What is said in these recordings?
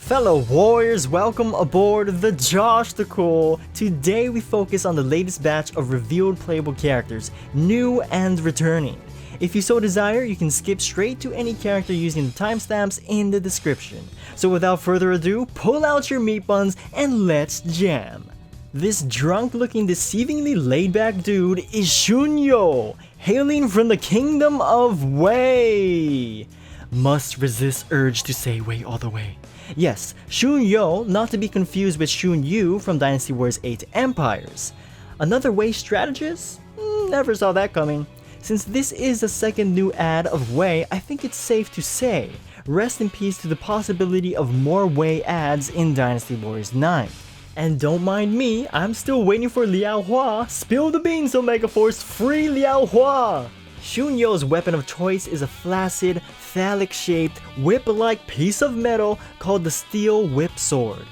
Fellow warriors, welcome aboard the Joshticle! Today we focus on the latest batch of revealed playable characters, new and returning. If you so desire, you can skip straight to any character using the timestamps in the description. So without further ado, pull out your meat buns and let's jam! This drunk-looking, deceivingly laid-back dude is Xun You, hailing from the kingdom of Wei. Must resist urge to say Wei all the way. Yes, Xun You, not to be confused with Xun You from Dynasty Warriors 8 Empires. Another Wei strategist? Never saw that coming. Since this is the second new ad of Wei, I think it's safe to say, rest in peace to the possibility of more Wei ads in Dynasty Warriors 9. And don't mind me, I'm still waiting for Liao Hua. Spill the beans, Omega Force, free Liao Hua! Xun You's weapon of choice is a flaccid, phallic-shaped, whip-like piece of metal called the Steel Whip Sword.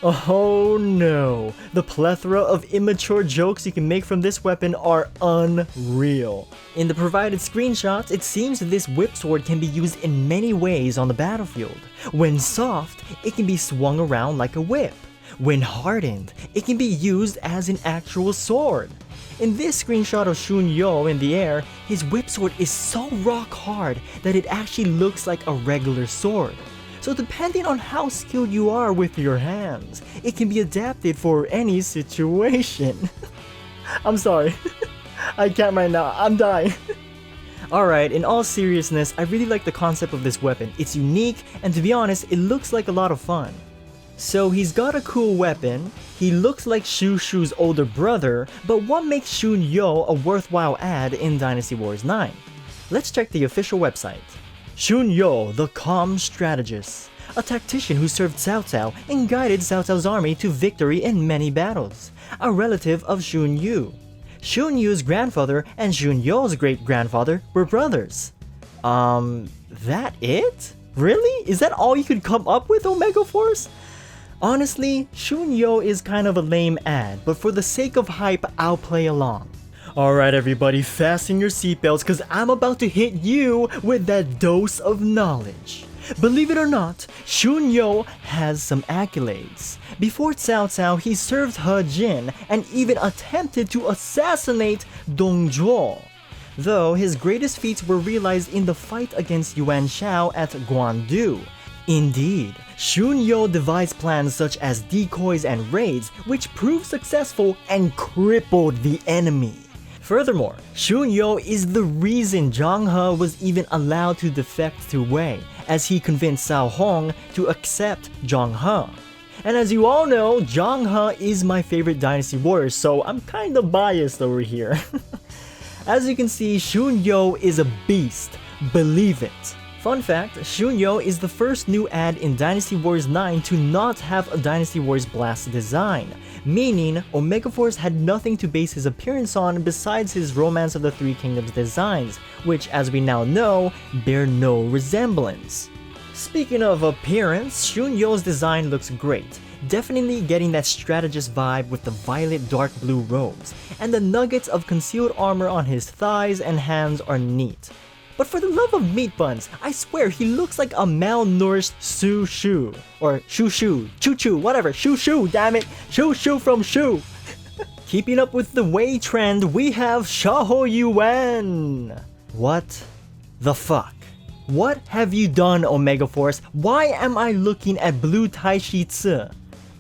Oh no, the plethora of immature jokes you can make from this weapon are unreal. In the provided screenshots, it seems this whip sword can be used in many ways on the battlefield. When soft, it can be swung around like a whip. When hardened, it can be used as an actual sword. In this screenshot of Xun You in the air, his whip sword is so rock hard that it actually looks like a regular sword. So depending on how skilled you are with your hands, it can be adapted for any situation. I'm sorry, I can't right now, I'm dying. Alright, in all seriousness, I really like the concept of this weapon. It's unique, and to be honest, it looks like a lot of fun. So he's got a cool weapon, he looks like Shu's older brother, but what makes Xun You a worthwhile ad in Dynasty Warriors 9? Let's check the official website. Xun You, the calm strategist, a tactician who served Xiaoqiao and guided Xiaoqiao's army to victory in many battles, a relative of Xun You. Xun Yu's grandfather and Xun You's great-grandfather were brothers. That it? Really? Is that all you could come up with, Omega Force? Honestly, Xun You is kind of a lame ad, but for the sake of hype, I'll play along. Alright everybody, fasten your seatbelts cause I'm about to hit you with that dose of knowledge. Believe it or not, Xun You has some accolades. Before Xiaoqiao, he served He Jin and even attempted to assassinate Dong Zhuo. Though his greatest feats were realized in the fight against Yuan Shao at Guandu. Indeed, Xun You devised plans such as decoys and raids which proved successful and crippled the enemy. Furthermore, Xun You is the reason Zhang He was even allowed to defect to Wei, as he convinced Cao Hong to accept Zhang He. And as you all know, Zhang He is my favorite Dynasty Warrior, so I'm kinda biased over here. As you can see, Xun You is a beast, believe it. Fun fact, Xun You is the first new ad in Dynasty Warriors 9 to not have a Dynasty Warriors Blast design, meaning Omega Force had nothing to base his appearance on besides his Romance of the Three Kingdoms designs, which as we now know, bear no resemblance. Speaking of appearance, Xun You's design looks great, definitely getting that strategist vibe with the violet dark blue robes, and the nuggets of concealed armor on his thighs and hands are neat. But for the love of meat buns, I swear he looks like a malnourished Shu. Or Choo-Choo, whatever, Shu, damn it, Shu from Shu. Keeping up with the Wei trend, we have Xiahou Yuan. What the fuck? What have you done, Omega Force? Why am I looking at blue Taishi Ci?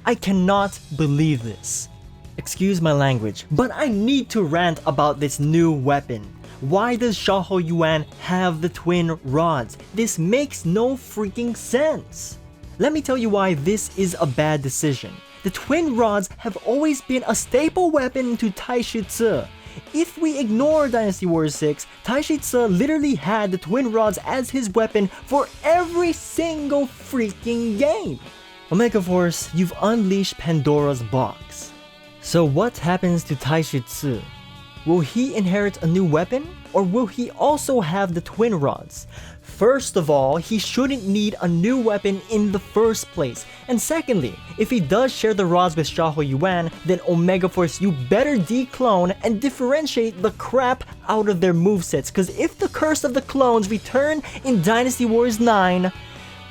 I cannot believe this. Excuse my language, but I need to rant about this new weapon. Why does Xiahou Yuan have the twin rods? This makes no freaking sense. Let me tell you why this is a bad decision. The twin rods have always been a staple weapon to Taishi Ci. If we ignore Dynasty Warriors 6, Taishi Ci literally had the twin rods as his weapon for every single freaking game. Omega Force, you've unleashed Pandora's box. So what happens to Taishi Ci? Will he inherit a new weapon, or will he also have the twin rods? First of all, he shouldn't need a new weapon in the first place. And secondly, if he does share the rods with Xiahou Yuan, then Omega Force, you better declone and differentiate the crap out of their movesets, cause if the curse of the clones return in Dynasty Warriors 9,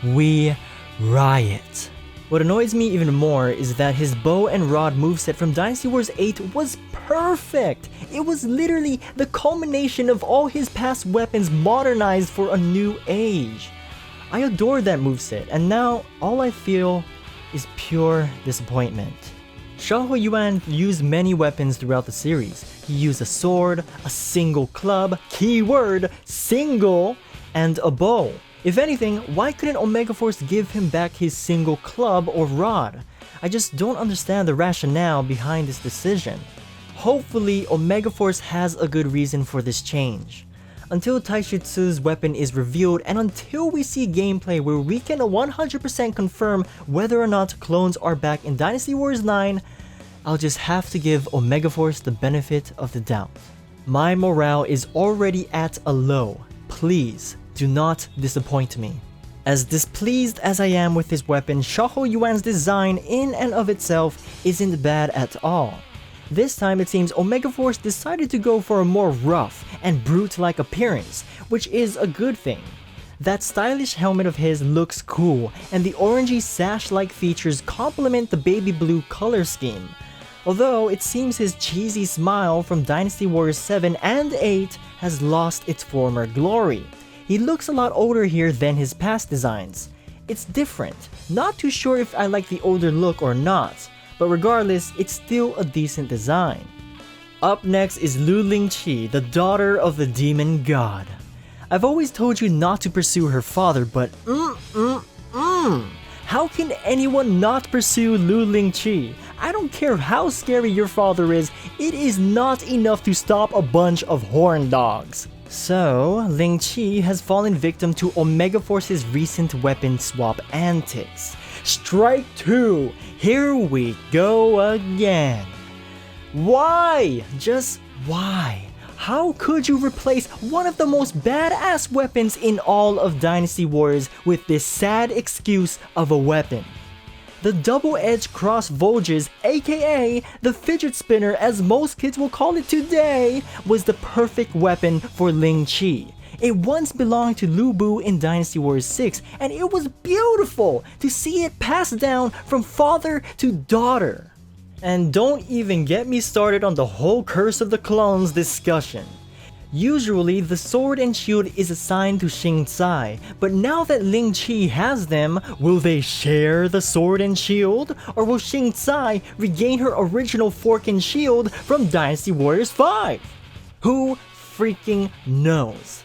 we riot. What annoys me even more is that his bow and rod moveset from Dynasty Warriors 8 was perfect! It was literally the culmination of all his past weapons modernized for a new age. I adored that moveset, and now all I feel is pure disappointment. Xiahou Yuan used many weapons throughout the series. He used a sword, a single club, keyword, single, and a bow. If anything, why couldn't Omega Force give him back his single club or rod? I just don't understand the rationale behind this decision. Hopefully, Omega Force has a good reason for this change. Until Taishitsu's weapon is revealed and until we see gameplay where we can 100% confirm whether or not clones are back in Dynasty Warriors 9, I'll just have to give Omega Force the benefit of the doubt. My morale is already at a low. Please, do not disappoint me. As displeased as I am with his weapon, Xiahou Yuan's design in and of itself isn't bad at all. This time it seems Omega Force decided to go for a more rough and brute-like appearance, which is a good thing. That stylish helmet of his looks cool, and the orangey sash-like features complement the baby blue color scheme. Although it seems his cheesy smile from Dynasty Warriors 7 and 8 has lost its former glory. He looks a lot older here than his past designs. It's different, not too sure if I like the older look or not, but regardless, it's still a decent design. Up next is Lingqi, the daughter of the demon god. I've always told you not to pursue her father, but how can anyone not pursue Lingqi? I don't care how scary your father is, it is not enough to stop a bunch of horn dogs. So, Lingqi has fallen victim to Omega Force's recent weapon swap antics. Strike 2! Here we go again. Why? Just why? How could you replace one of the most badass weapons in all of Dynasty Warriors with this sad excuse of a weapon? The double-edged cross Volges, aka the fidget spinner as most kids will call it today, was the perfect weapon for Lingqi. It once belonged to Lu Bu in Dynasty Warriors 6, and it was beautiful to see it passed down from father to daughter. And don't even get me started on the whole Curse of the Clones discussion. Usually, the sword and shield is assigned to Xing Tsai, but now that Lingqi has them, will they share the sword and shield? Or will Xing Tsai regain her original fork and shield from Dynasty Warriors 5? Who freaking knows?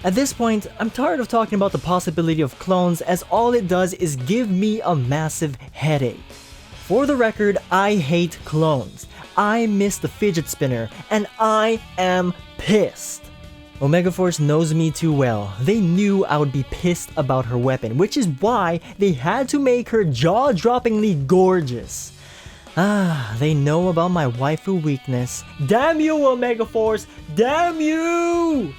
At this point, I'm tired of talking about the possibility of clones as all it does is give me a massive headache. For the record, I hate clones. I miss the fidget spinner, and I am pissed. Omega Force knows me too well. They knew I would be pissed about her weapon, which is why they had to make her jaw-droppingly gorgeous. They know about my waifu weakness. Damn you, Omega Force! Damn you!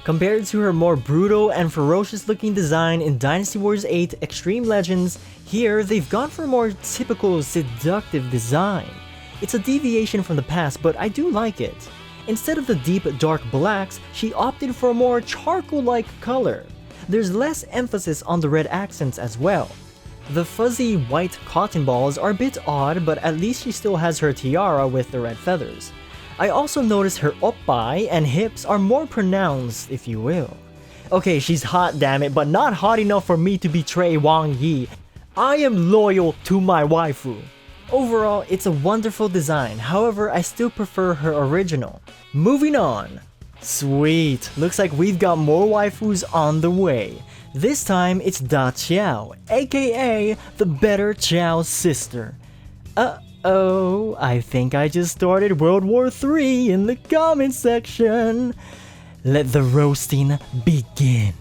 Compared to her more brutal and ferocious looking design in Dynasty Warriors 8 Extreme Legends, here they've gone for a more typical seductive design. It's a deviation from the past, but I do like it. Instead of the deep dark blacks, she opted for a more charcoal-like color. There's less emphasis on the red accents as well. The fuzzy white cotton balls are a bit odd, but at least she still has her tiara with the red feathers. I also noticed her oppai and hips are more pronounced, if you will. Okay, she's hot, damn it, but not hot enough for me to betray Wang Yi. I am loyal to my waifu. Overall, it's a wonderful design, however, I still prefer her original. Moving on. Sweet, looks like we've got more waifus on the way. This time, it's Daqiao, aka the better Chao sister. Uh-oh, I think I just started World War III in the comment section. Let the roasting begin.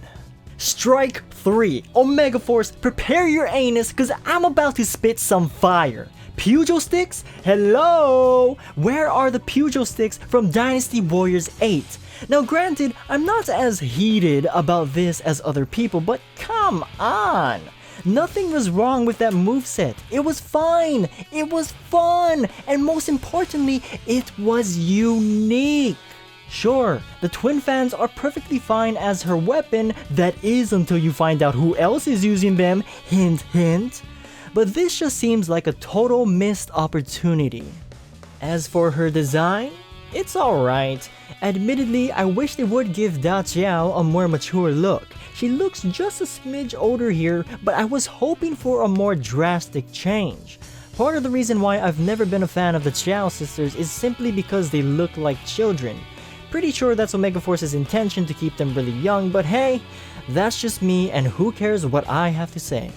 Strike 3, Omega Force, prepare your anus cause I'm about to spit some fire. Pugil sticks? Hello! Where are the Pugil sticks from Dynasty Warriors 8? Now granted, I'm not as heated about this as other people, but come on! Nothing was wrong with that moveset. It was fine, it was fun, and most importantly, it was unique. Sure, the twin fans are perfectly fine as her weapon, that is until you find out who else is using them, hint hint. but this just seems like a total missed opportunity. As for her design, it's alright. Admittedly, I wish they would give Daqiao a more mature look. She looks just a smidge older here, but I was hoping for a more drastic change. Part of the reason why I've never been a fan of the Xiao sisters is simply because they look like children. Pretty sure that's Omega Force's intention to keep them really young, but hey, that's just me and who cares what I have to say.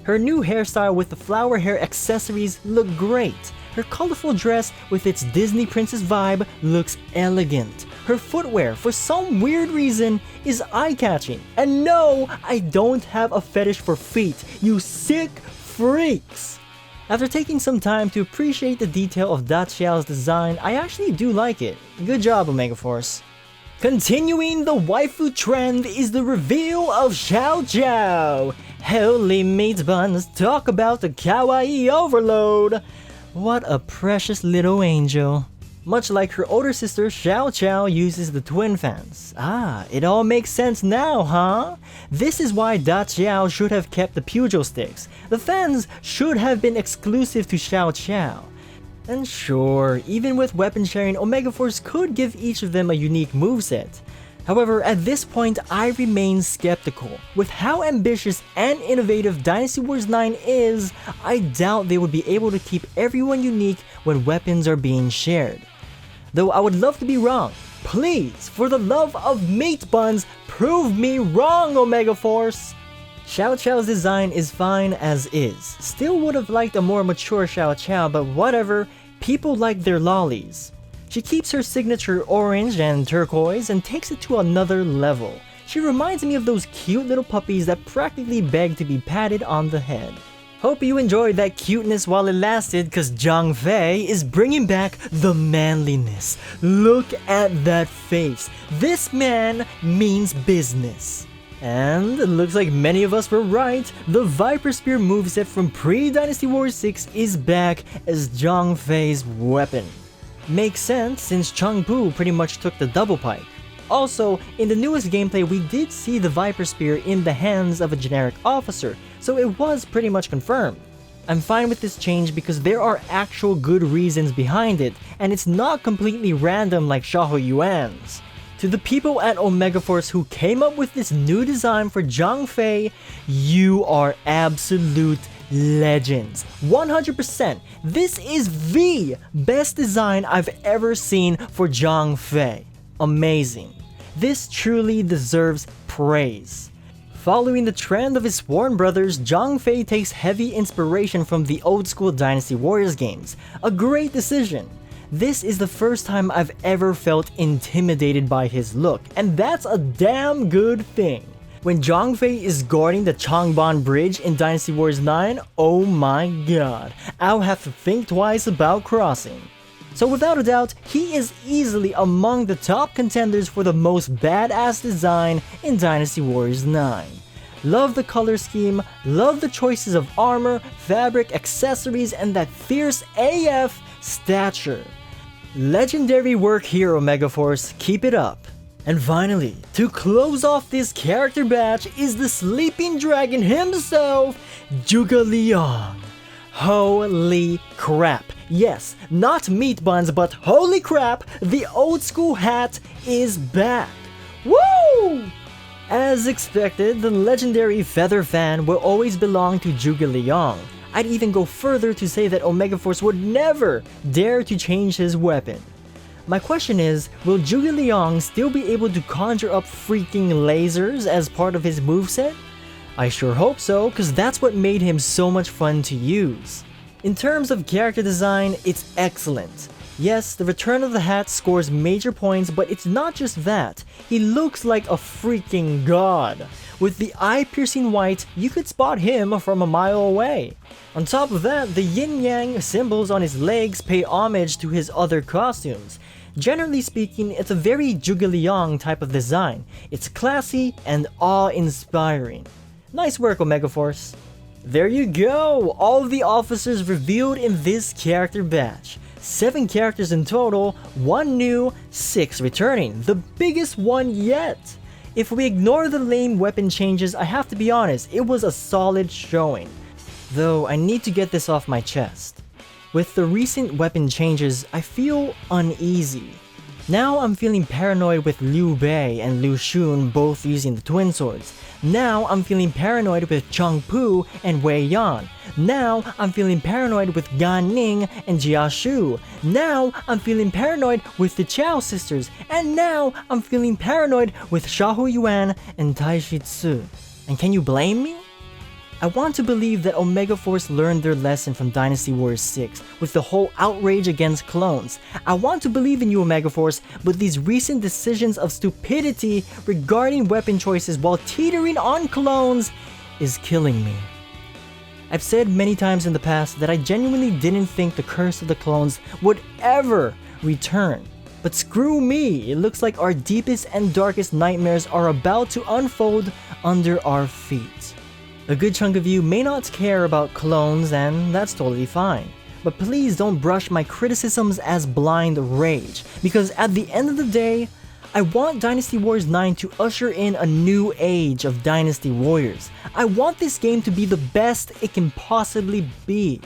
Her new hairstyle with the flower hair accessories look great. Her colorful dress with its Disney princess vibe looks elegant. Her footwear, for some weird reason, is eye-catching. And no, I don't have a fetish for feet, you sick freaks! After taking some time to appreciate the detail of Daqiao's design, I actually do like it. Good job, Omega Force. Continuing the waifu trend is the reveal of Xiaoqiao. Holy meat buns, talk about the kawaii overload! What a precious little angel. Much like her older sister, Xiaoqiao uses the twin fans. Ah, it all makes sense now, huh? This is why Daqiao should have kept the pugil sticks. The fans should have been exclusive to Xiaoqiao. And sure, even with weapon sharing, Omega Force could give each of them a unique moveset. However, at this point, I remain skeptical. With how ambitious and innovative Dynasty Warriors 9 is, I doubt they would be able to keep everyone unique when weapons are being shared. Though I would love to be wrong. Please, for the love of meat buns, prove me wrong, Omega Force! Xiaoqiao's design is fine as is. Still would have liked a more mature Xiaoqiao, but whatever, people like their lollies. She keeps her signature orange and turquoise and takes it to another level. She reminds me of those cute little puppies that practically beg to be patted on the head. Hope you enjoyed that cuteness while it lasted, cause Zhang Fei is bringing back the manliness. Look at that face. This man means business. And it looks like many of us were right. The Viper Spear moveset from pre-Dynasty Warriors 6 is back as Zhang Fei's weapon. Makes sense since Changpu pretty much took the double pike. Also, in the newest gameplay we did see the Viper Spear in the hands of a generic officer, so it was pretty much confirmed. I'm fine with this change because there are actual good reasons behind it, and it's not completely random like Xiahou Yuan's. To the people at Omega Force who came up with this new design for Zhang Fei, you are absolute legends. 100%, this is the best design I've ever seen for Zhang Fei. Amazing. This truly deserves praise. Following the trend of his sworn brothers, Zhang Fei takes heavy inspiration from the old school Dynasty Warriors games. A great decision. This is the first time I've ever felt intimidated by his look, and that's a damn good thing. When Zhang Fei is guarding the Changban Bridge in Dynasty Warriors 9, oh my god, I'll have to think twice about crossing. So without a doubt, he is easily among the top contenders for the most badass design in Dynasty Warriors 9. Love the color scheme, love the choices of armor, fabric, accessories, and that fierce AF stature. Legendary work here, Omega Force, keep it up. And finally, to close off this character batch is the sleeping dragon himself, Zhuge Liang. Holy crap. Yes, not meat buns, but holy crap, the old school hat is back. Woo! As expected, the legendary feather fan will always belong to Zhuge Liang. I'd even go further to say that Omega Force would never dare to change his weapon. My question is, will Zhuge Liang still be able to conjure up freaking lasers as part of his moveset? I sure hope so, cause that's what made him so much fun to use. In terms of character design, it's excellent. Yes, the return of the hat scores major points, but it's not just that. He looks like a freaking god. With the eye-piercing white, you could spot him from a mile away. On top of that, the yin-yang symbols on his legs pay homage to his other costumes. Generally speaking, it's a very Zhuge Liang type of design. It's classy and awe-inspiring. Nice work, Omega Force. There you go! All of the officers revealed in this character batch. 7 characters in total, 1 new, 6 returning. The biggest one yet! If we ignore the lame weapon changes, I have to be honest, it was a solid showing. Though I need to get this off my chest. With the recent weapon changes, I feel uneasy. Now I'm feeling paranoid with Liu Bei and Lu Xun both using the twin swords. Now I'm feeling paranoid with Cheng Pu and Wei Yan. Now I'm feeling paranoid with Gan Ning and Jia Shu. Now I'm feeling paranoid with the Chao sisters. And now I'm feeling paranoid with Xiahou Yuan and Taishi Tsu. And can you blame me? I want to believe that Omega Force learned their lesson from Dynasty Warriors 6 with the whole outrage against clones. I want to believe in you, Omega Force, but these recent decisions of stupidity regarding weapon choices while teetering on clones is killing me. I've said many times in the past that I genuinely didn't think the curse of the clones would ever return. But screw me, it looks like our deepest and darkest nightmares are about to unfold under our feet. A good chunk of you may not care about clones, and that's totally fine. But please don't brush my criticisms as blind rage, because at the end of the day, I want Dynasty Warriors 9 to usher in a new age of Dynasty Warriors. I want this game to be the best it can possibly be.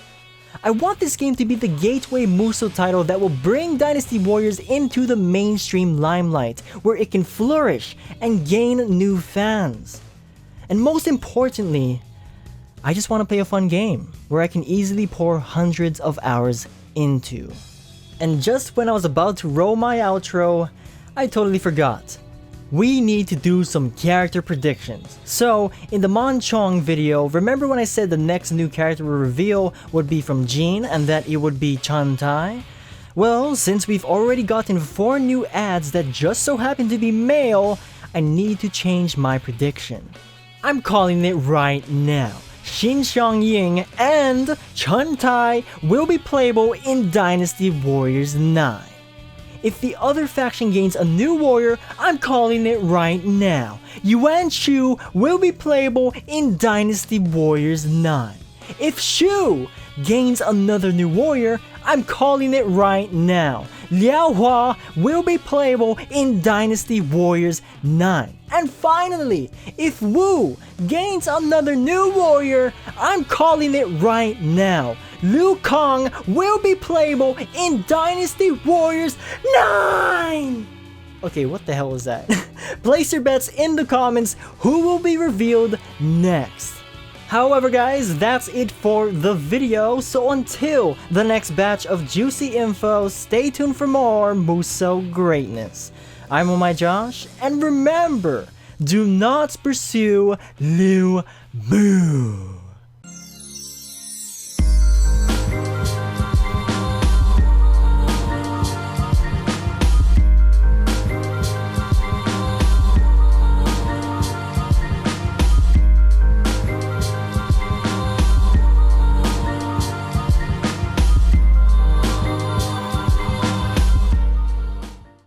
I want this game to be the gateway Musou title that will bring Dynasty Warriors into the mainstream limelight, where it can flourish and gain new fans. And most importantly, I just want to play a fun game where I can easily pour hundreds of hours into. And just when I was about to roll my outro, I totally forgot. We need to do some character predictions. So, in the Mon Chong video, remember when I said the next new character reveal would be from Jin and that it would be Chan Tai? Well, since we've already gotten 4 new ads that just so happen to be male, I need to change my prediction. I'm calling it right now. Xin Xiangying and Chun Tai will be playable in Dynasty Warriors 9. If the other faction gains a new warrior, I'm calling it right now. Yuan Shu will be playable in Dynasty Warriors 9. If Shu gains another new warrior, I'm calling it right now. Liao Hua will be playable in Dynasty Warriors 9. And finally, if Wu gains another new warrior, I'm calling it right now. Liu Kang will be playable in Dynasty Warriors 9! Okay, what the hell was that? Place your bets in the comments who will be revealed next. However guys, that's it for the video, so until the next batch of juicy info, stay tuned for more Musou greatness. I'm OhhhmyJosh, and remember, do not pursue Liu Bu.